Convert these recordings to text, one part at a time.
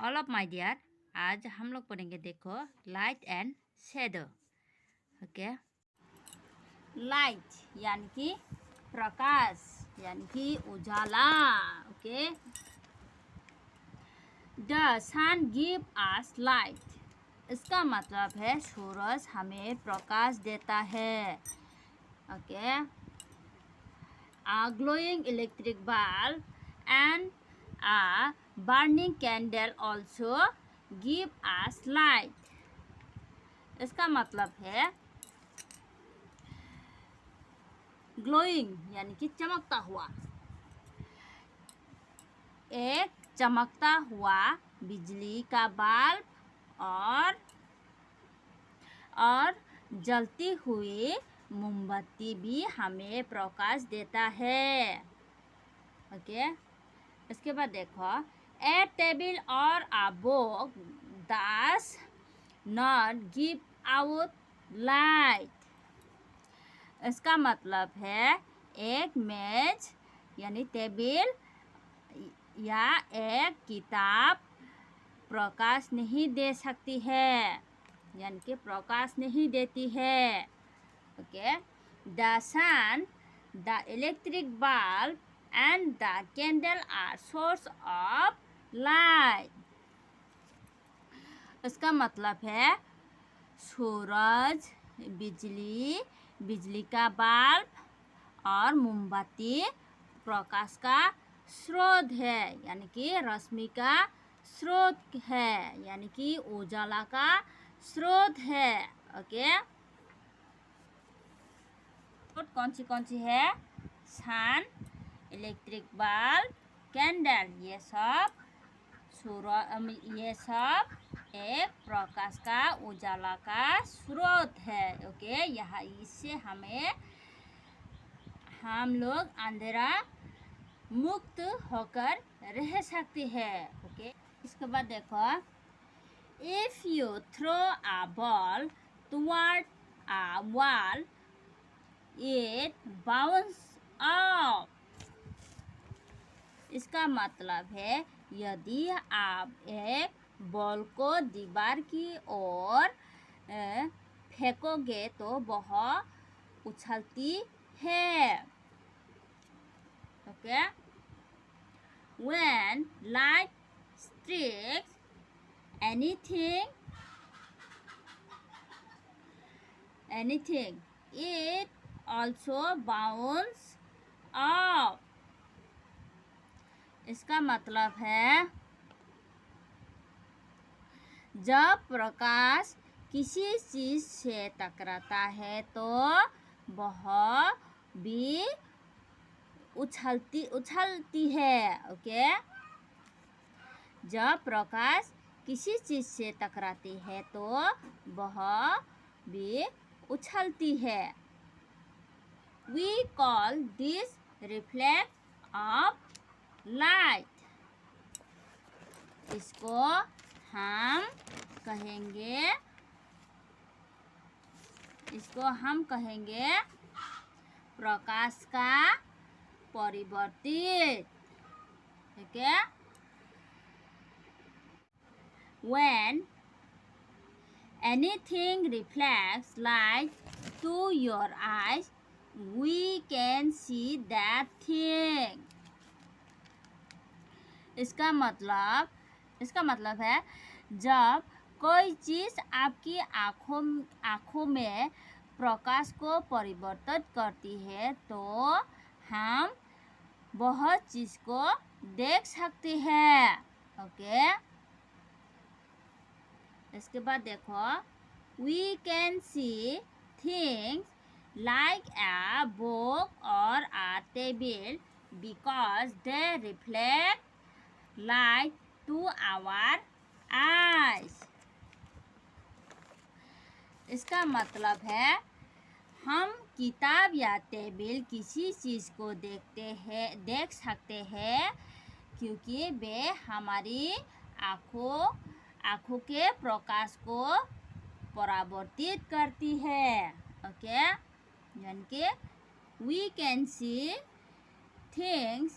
All of my dear, आज हम लोग पढ़ेंगे। देखो, light and shadow. Okay, light यानी कि प्रकाश यानी कि उजाला। Okay, the sun give us light. इसका मतलब है सूरज हमें प्रकाश देता है। Okay, a glowing electric bulb and a burning candle also give us light। इसका मतलब है ग्लोइंग यानी कि चमकता हुआ। एक चमकता हुआ बिजली का बल्ब और जलती हुई मोमबत्ती भी हमें प्रकाश देता है। ओके, इसके बाद देखो, ए टेबल और a book does not give out light. इसका मतलब है एक मेज यानी टेबल या एक किताब प्रकाश नहीं दे सकती है, यानी कि प्रकाश नहीं देती है। Okay, the sun, the electric bulb and the candle are source of light. इसका मतलब है सूरज, बिजली का बल्ब और मोमबत्ती प्रकाश का स्रोत है, यानी कि रोशनी का स्रोत है, यानी कि उजाला का स्रोत है। ओके, कौन सी है? सन, इलेक्ट्रिक बल्ब, कैंडल, ये सब एक प्रकाश का उजाला का स्रोत है। ओके, यहाँ इससे हम लोग अंधेरा मुक्त होकर रह सकते हैं। ओके, इसके बाद देखो, if you throw a ball toward a wall it bounce off. इसका मतलब है यदि आप एक बॉल को दीवार की ओर फेंकोगे तो वह उछलती है। Okay, when light strikes anything it also bounce off। इसका मतलब है जब प्रकाश किसी चीज से टकराता है तो वह भी उछलती है। ओके, जब प्रकाश किसी चीज से टकराती है तो वह भी उछलती है। We call this reflex of light। इसको हम कहेंगे प्रकाश का परिवर्तित। Okay, when anything reflects light to your eyes we can see that thing। इसका मतलब है जब कोई चीज़ आपकी आँखों में प्रकाश को परिवर्तित करती है तो हम बहुत चीज़ को देख सकते हैं। ओके, इसके बाद देखो, we can see things like a book or a table because they reflect light to our eyes। इसका मतलब है हम किताब या टेबल किसी चीज़ को देख सकते हैं क्योंकि वे हमारी आँखों के प्रकाश को परावर्तित करती है। ओके, यानी कि we can see things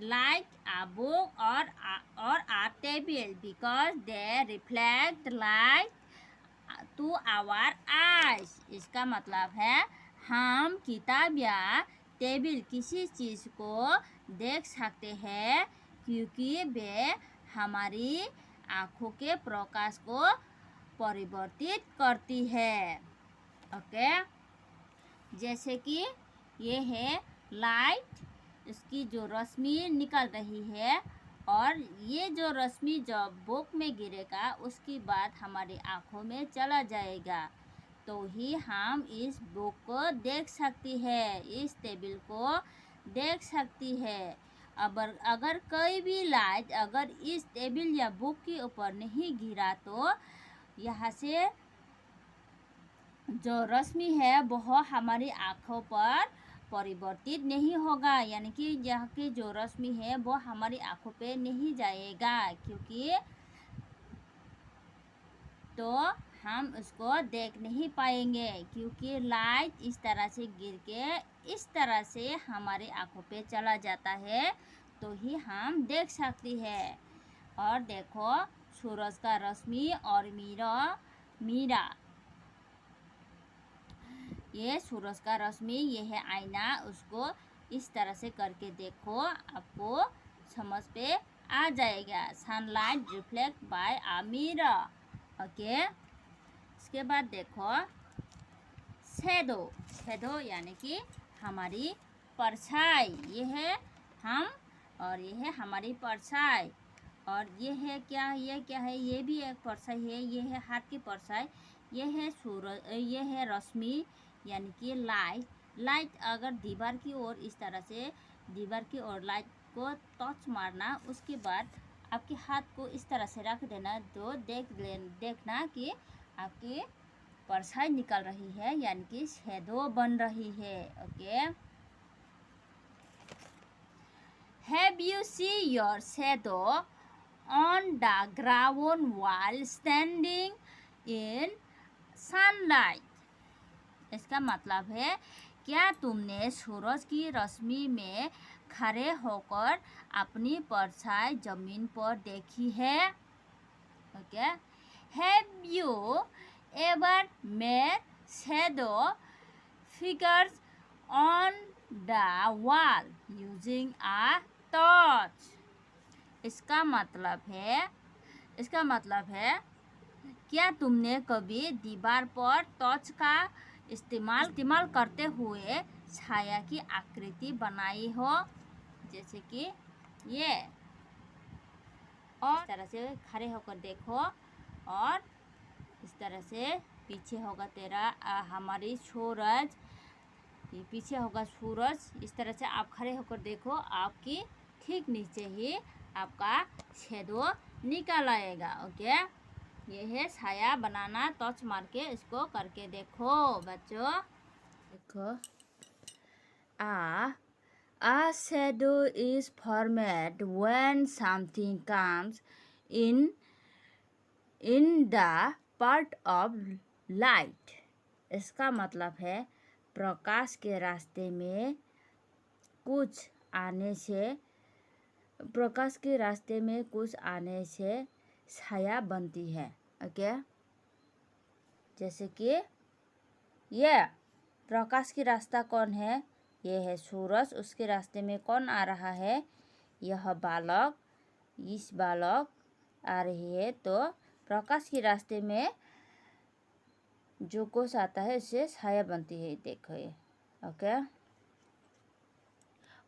like a book or a table because they reflect the light to our eyes. इसका मतलब है हम किताब या टेबल किसी चीज़ को देख सकते हैं क्योंकि वे हमारी आँखों के प्रकाश को परिवर्तित करती है। ओके, जैसे कि ये है लाइट, इसकी जो रोशनी निकल रही है और ये जो रोशनी जब बुक में गिरेगा उसके बाद हमारी आँखों में चला जाएगा तो ही हम इस बुक को देख सकती है, इस टेबल को देख सकती है। अगर कोई भी लाइट अगर इस टेबल या बुक के ऊपर नहीं गिरा तो यहाँ से जो रोशनी है वह हमारी आँखों पर परिवर्तित नहीं होगा, यानी कि यहाँ की जो रोशनी है वो हमारी आँखों पे नहीं जाएगा क्योंकि तो हम उसको देख नहीं पाएंगे क्योंकि लाइट इस तरह से गिर के इस तरह से हमारी आँखों पे चला जाता है तो ही हम देख सकती है। और देखो सूरज का रोशनी और मीरा ये सूरज का रोशनी, ये है आईना, उसको इस तरह से करके देखो आपको समझ पे आ जाएगा। Sunlight reflect by a mirror. Okay, इसके बाद देखो शैडो यानी कि हमारी परछाई, ये है हम और ये है हमारी परछाई। और ये है क्या, ये क्या है, ये भी एक परछाई है, ये है हाथ की परछाई, ये है सूरज, ये है रोशनी यानी कि लाइट अगर दीवार की ओर इस तरह से दीवार की ओर लाइट को टच मारना, उसके बाद आपके हाथ को इस तरह से रख देना तो देखना कि आपकी परछाई निकल रही है यानी कि शैडो बन रही है। Okay, have you see your shadow on the ground while standing in sunlight. इसका मतलब है क्या तुमने सूरज की रोशनी में खड़े होकर अपनी परछाई जमीन पर देखी है? Okay, have you ever made shadow figures on the wall using a torch. इसका मतलब है क्या तुमने कभी दीवार पर टॉर्च का इस्तेमाल करते हुए छाया की आकृति बनाई हो, जैसे कि ये। और इस तरह से खड़े होकर देखो और इस तरह से पीछे होगा तेरा हमारी सूरज, ये पीछे होगा सूरज, इस तरह से आप खड़े होकर देखो, आपकी ठीक नीचे ही आपका शैडो निकल आएगा। ओके, ये है छाया बनाना, टॉर्च मार के इसको करके देखो बच्चों। देखो a shadow is formed when something comes in the path of light। इसका मतलब है प्रकाश के रास्ते में कुछ आने से छाया बनती है। ओके, जैसे कि ये प्रकाश की रास्ता कौन है, ये है सूरज, उसके रास्ते में कौन आ रहा है, यह बालक, इस बालक आ रही है, तो प्रकाश के रास्ते में जो कुछ आता है इससे छाया बनती है। देखो ये। Okay,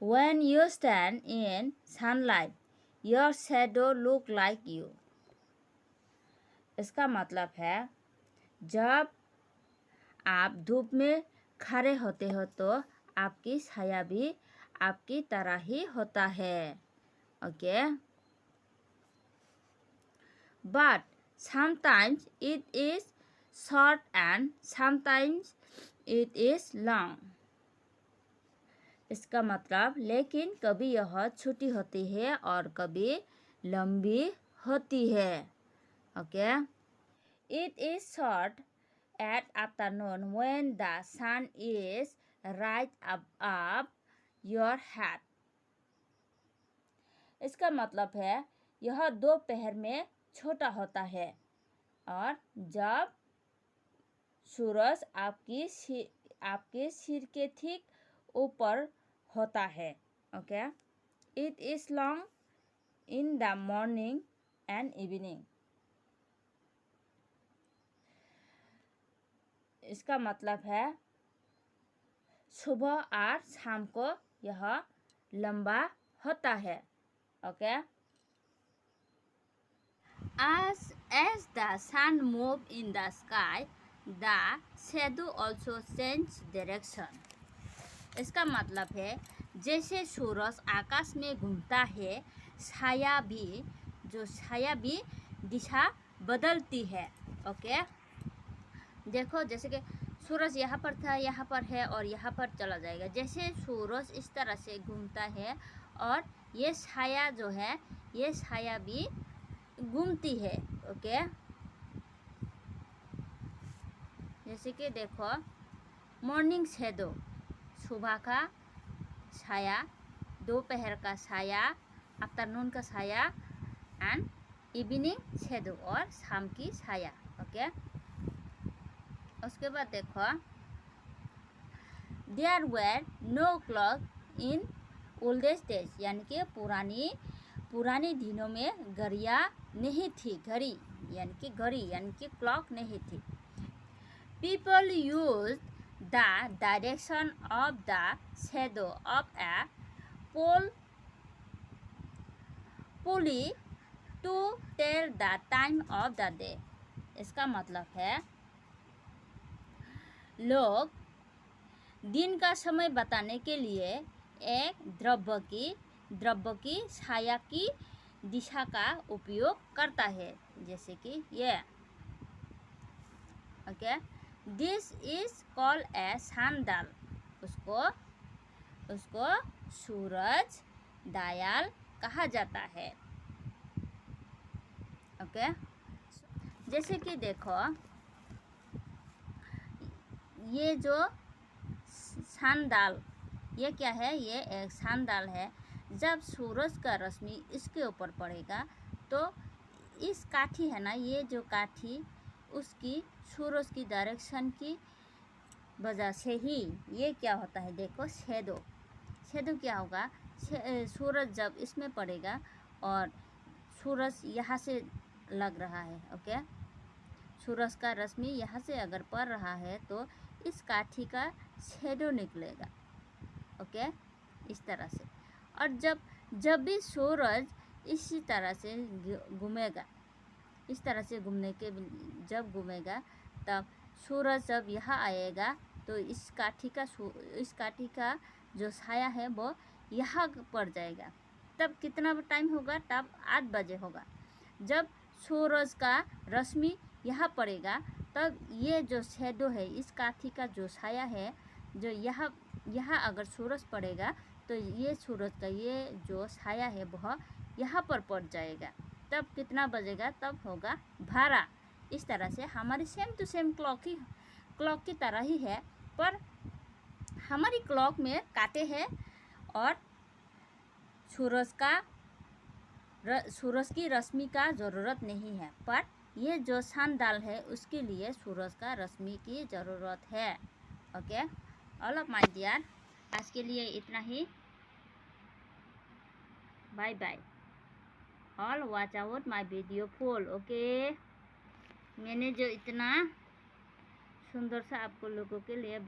when you stand in sunlight your shadow look like you। इसका मतलब है जब आप धूप में खड़े होते हो तो आपकी छाया भी आपकी तरह ही होता है। Okay, but sometimes it is short and sometimes it is long। इसका मतलब लेकिन कभी यह छोटी होती है और कभी लंबी होती है। Okay, it is short at afternoon when the sun is right above your head। इसका मतलब है यह दोपहर में छोटा होता है और जब सूरज आपके सिर के ठीक ऊपर होता है. Okay, it is long in the morning and evening. इसका मतलब है सुबह और शाम को यह लंबा होता है. Okay, as the sun moves in the sky, the shadow also change direction. इसका मतलब है जैसे सूरज आकाश में घूमता है, छाया भी दिशा बदलती है. ओके, देखो जैसे कि सूरज यहाँ पर था, यहाँ पर है और यहाँ पर चला जाएगा. जैसे सूरज इस तरह से घूमता है और ये छाया जो है, ये छाया भी घूमती है. ओके, जैसे कि देखो मॉर्निंग शैडो, सुबह का छाया, दोपहर का छाया, आफ्टरनून का छाया एंड इवनिंग शैडो और शाम की छाया. ओके, उसके बाद देखो there were no clock in oldest days, यानी कि पुरानी दिनों में घड़ियाँ नहीं थी. घड़ी यानी कि क्लॉक नहीं थी. People use the direction of the shadow of a pulley to tell the time of the day. इसका मतलब है लोग दिन का समय बताने के लिए एक द्रव्य की छाया की दिशा का उपयोग करता है, जैसे कि ये. Okay, this is called a sundial. उसको सूरज डायल कहा जाता है. ओके, जैसे कि देखो ये जो सनडाल, ये क्या है, ये एक सनडाल है. जब सूरज का रश्मि इसके ऊपर पड़ेगा तो इस काठी है ना, ये जो काठी उसकी सूरज की डायरेक्शन की वजह से ही ये क्या होता है, देखो शैडो क्या होगा, सूरज जब इसमें पड़ेगा और सूरज यहाँ से लग रहा है. ओके, सूरज का रश्मि यहाँ से अगर पड़ रहा है तो इस काठी का शैडो निकलेगा. ओके, इस तरह से. और जब भी सूरज इसी तरह से घूमेगा, इस तरह से जब घूमेगा तब सूरज जब यहाँ आएगा तो इस काठी का जो छाया है वो यहाँ पड़ जाएगा. तब कितना टाइम होगा, तब 8 बजे होगा. जब सूरज का रश्मि यहाँ पड़ेगा तब ये जो शैडो है, इस काठी का जो छाया है, जो यहाँ अगर सूरज पड़ेगा तो ये सूरज का ये जो छाया है वह यहाँ पर पड़ जाएगा. तब कितना बजेगा, तब होगा 12. इस तरह से हमारी सेम टू सेम क्लॉक की तरह ही है, पर हमारी क्लॉक में कांटे हैं और सूरज की रश्मि का ज़रूरत नहीं है. पर ये जो सनडाल है उसके लिए सूरज का रश्मि की ज़रूरत है. Okay, all of my dear, आज के लिए इतना ही. Bye bye. All watch out my video full. Okay, मैंने जो इतना सुंदर सा आपको लोगों के लिए